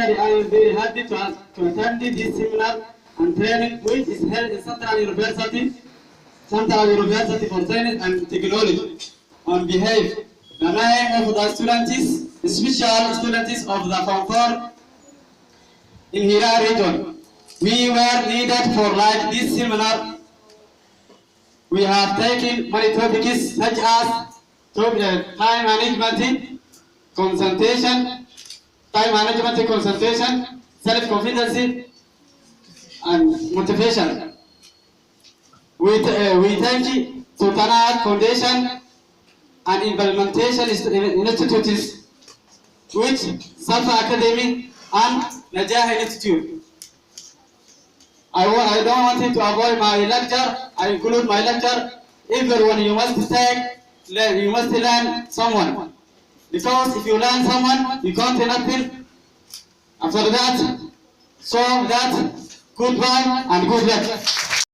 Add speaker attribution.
Speaker 1: I am very happy to attend this seminar and training which is held in Central University for Science and Technology. On behalf the name of the students, special students of the Form 4 in Hira region, we were needed for like this seminar. We have taken many topics such as time management, concentration, self-confidence, and motivation. We thank Sultanate Foundation and implementation institutes, which Safa Academy and Najah Institute. I don't want to avoid my lecture. I include my lecture. Everyone, you must learn someone. Because if you learn someone, you can't do nothing. After that, so that goodbye and good luck.